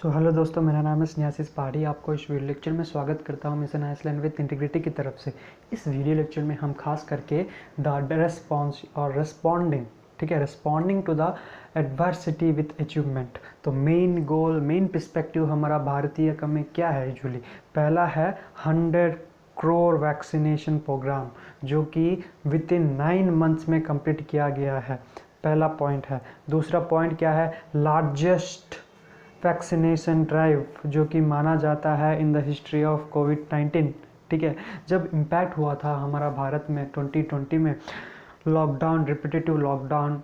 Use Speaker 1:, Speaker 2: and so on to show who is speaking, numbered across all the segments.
Speaker 1: Hello दोस्तों, मेरा नाम है स्नेहाशीष पहाड़ी। आपको इस वीडियो लेक्चर में स्वागत करता हूं मिशन आइसलैंड विद इंटीग्रिटी की तरफ से। इस वीडियो लेक्चर में हम खास करके द रेस्पॉन्स और रेस्पॉन्डिंग, ठीक है, responding to the adversity with achievement. तो मेन गोल, मेन पर्सपेक्टिव हमारा भारतीय का में क्या है यूजुअली। पहला है 100 करोड़ वैक्सीनेशन प्रोग्राम, जो कि विद इन 9 मंथ्स में कंप्लीट किया गया है। पहला पॉइंट है। दूसरा पॉइंट क्या है, लार्जेस्ट वैक्सीनेशन ड्राइव, जो कि माना जाता है इन द हिस्ट्री ऑफ कोविड-19। ठीक है, जब इम्पैक्ट हुआ था हमारा भारत में 2020 में, लॉकडाउन, रिपीटेटिव लॉकडाउन,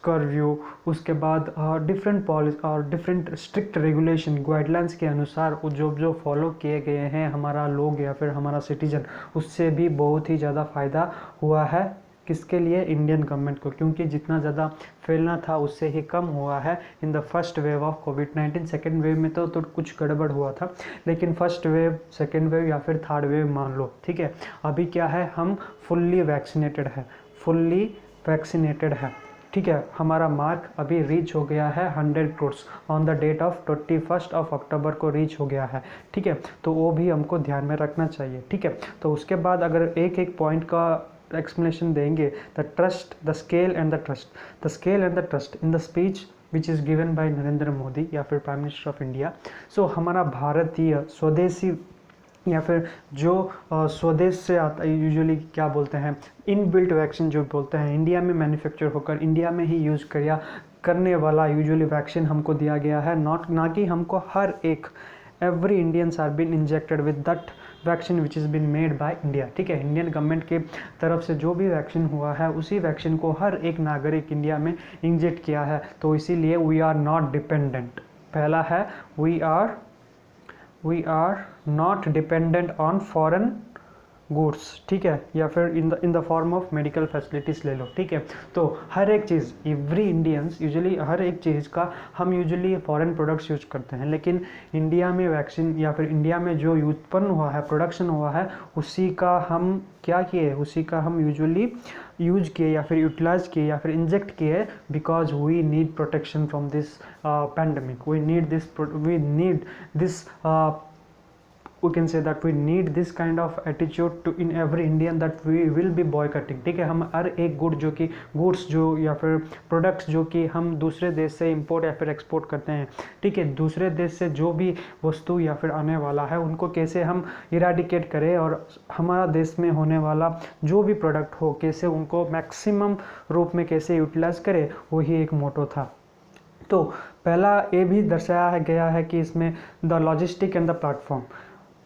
Speaker 1: कर्फ्यू, उसके बाद डिफरेंट पॉलिसी और डिफरेंट स्ट्रिक्ट रेगुलेशन गाइडलाइंस के अनुसार जो फॉलो किए गए हैं हमारा लोग या फिर हमारा सिटीजन, उससे भी बहुत ही ज़्यादा फ़ायदा हुआ है। किसके लिए? इंडियन गवर्नमेंट को, क्योंकि जितना ज़्यादा फैलना था उससे ही कम हुआ है in the first wave of covid. Second wave में तो कुछ गड़बड़ हुआ था, लेकिन फर्स्ट वेव, सेकेंड वेव या फिर थर्ड वेव मान लो, ठीक है। अभी क्या है, हम फुल्ली वैक्सीनेटेड है, ठीक है। हमारा मार्क अभी रीच हो गया है 100 crore on the date of 21 October को रीच हो गया है, ठीक है। तो वो भी हमको ध्यान में रखना चाहिए, ठीक है। तो उसके बाद अगर एक एक पॉइंट का एक्सप्लेनेशन देंगे, the trust, the scale and the trust in the speech which is given by Narendra Modi या फिर प्राइम मिनिस्टर ऑफ इंडिया। सो हमारा भारतीय स्वदेशी या फिर जो स्वदेश से आता है, यूजुअली क्या बोलते हैं, इनबिल्ट वैक्सीन जो बोलते हैं, इंडिया में मैन्युफैक्चर होकर इंडिया में ही यूज़ करने वाला यूजुअली वैक्सीन हमको दिया गया है। ना कि हमको हर एक every Indians are been injected with that vaccine which is been made by India, ठीक है। इंडियन गवर्नमेंट के तरफ से जो भी वैक्सीन हुआ है उसी वैक्सीन को हर एक नागरिक इंडिया में इंजेक्ट किया है। तो इसीलिए वी आर नॉट डिपेंडेंट। पहला है, we are not dependent on foreign goods, ठीक है, या फिर in the form of medical facilities ले लो, ठीक है। तो हर एक चीज़, एवरी इंडियंस यूजुअली हर एक चीज़ का हम यूजुअली फॉरेन प्रोडक्ट्स यूज करते हैं, लेकिन इंडिया में वैक्सीन या फिर इंडिया में जो उत्पन्न हुआ है, प्रोडक्शन हुआ है, उसी का हम क्या किए, उसी का हम यूजुअली यूज किए या फिर यूटिलाइज किए या फिर इंजेक्ट किए, because we need protection from this pandemic. We need this we can say that we need this kind of attitude to in every Indian that we will be boycotting, ठीक है। हम हर एक goods जो या फिर products जो कि हम दूसरे देश से इंपोर्ट या फिर एक्सपोर्ट करते हैं, ठीक है, दूसरे देश से जो भी वस्तु या फिर आने वाला है उनको कैसे हम इराडिकेट करें, और हमारा देश में होने वाला जो भी प्रोडक्ट हो कैसे उनको मैक्सिमम रूप में कैसे यूटिलाइज करें, वही एक मोटो था। तो पहला ये भी दर्शाया गया है कि इसमें the logistic and the platform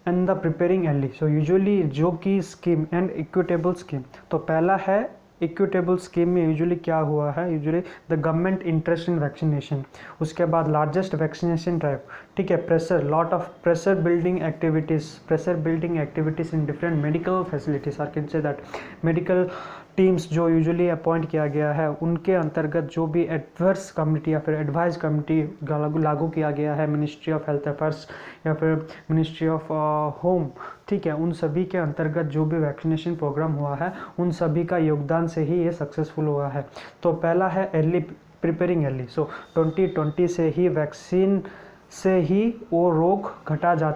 Speaker 1: and the preparing early. So usually जो कि स्कीम एंड इक्विटेबल स्कीम, तो पहला है इक्विटेबल स्कीम में यूजुअली क्या हुआ है, usually the government interest in vaccination, उसके बाद लार्जेस्ट वैक्सीनेशन ड्राइव, ठीक है, lot of pressure building activities in different medical facilities, or can say that medical teams जो यूजुअली अपॉइंट किया गया है उनके अंतर्गत जो भी एडवर्स कम्युनिटी या फिर एडवाइस कम्युनिटी लागू किया गया है, मिनिस्ट्री ऑफ हेल्थ अफेयर्स या फिर मिनिस्ट्री ऑफ होम, ठीक है, उन सभी के अंतर्गत जो भी वैक्सीनेशन प्रोग्राम हुआ है उन सभी का योगदान से ही ये सक्सेसफुल हुआ है। तो पहला है प्रिपेयरिंग अर्ली। सो 2020 से ही वैक्सीन से ही वो रोग घटा जा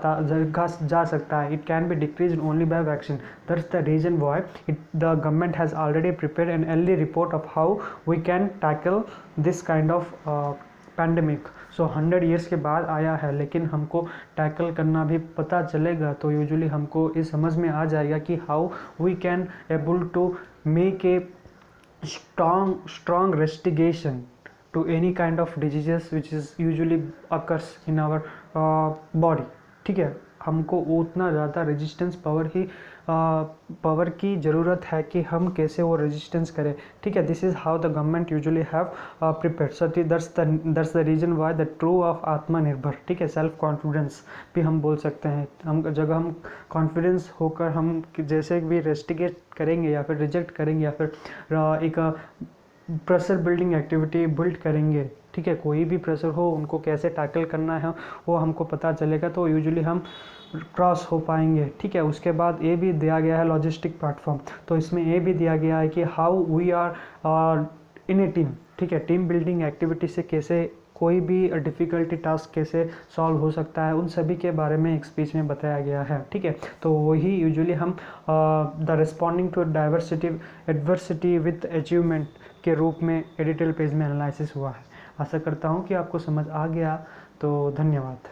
Speaker 1: सकता है। It can be decrease only by vaccine. That's the reason why the government has already prepared an early report of how we can tackle this kind of pandemic. So 100 years के बाद आया है, लेकिन हमको टैकल करना भी पता चलेगा, तो यूजुअली हमको इस समझ में आ जाएगा कि how we can able to make a strong investigation to any kind of diseases which is usually occurs in our body, ठीक है। हमको उतना ज़्यादा रेजिस्टेंस पावर की ज़रूरत है कि हम कैसे वो रेजिस्टेंस करें, ठीक है। This is how the government usually have prepared. So that's the reason why the true of आत्मनिर्भर, ठीक है, सेल्फ कॉन्फिडेंस भी हम बोल सकते हैं। हम कॉन्फिडेंस होकर हम जैसे भी रेस्टिगेट करेंगे या फिर रिजेक्ट करेंगे या फिर एक प्रेशर बिल्डिंग एक्टिविटी बिल्ड करेंगे, ठीक है, कोई भी प्रेशर हो उनको कैसे टैकल करना है वो हमको पता चलेगा, तो यूजुअली हम क्रॉस हो पाएंगे, ठीक है। उसके बाद ये भी दिया गया है लॉजिस्टिक प्लेटफॉर्म, तो इसमें ये भी दिया गया है कि how we are in a team, ठीक है, टीम बिल्डिंग एक्टिविटी से कैसे कोई भी डिफ़िकल्टी टास्क कैसे सॉल्व हो सकता है, उन सभी के बारे में एक स्पीच में बताया गया है, ठीक है। तो वही यूजुअली हम the responding to diversity adversity with achievement के रूप में एडिटोरियल पेज में एनालिसिस हुआ है। आशा करता हूँ कि आपको समझ आ गया। तो धन्यवाद।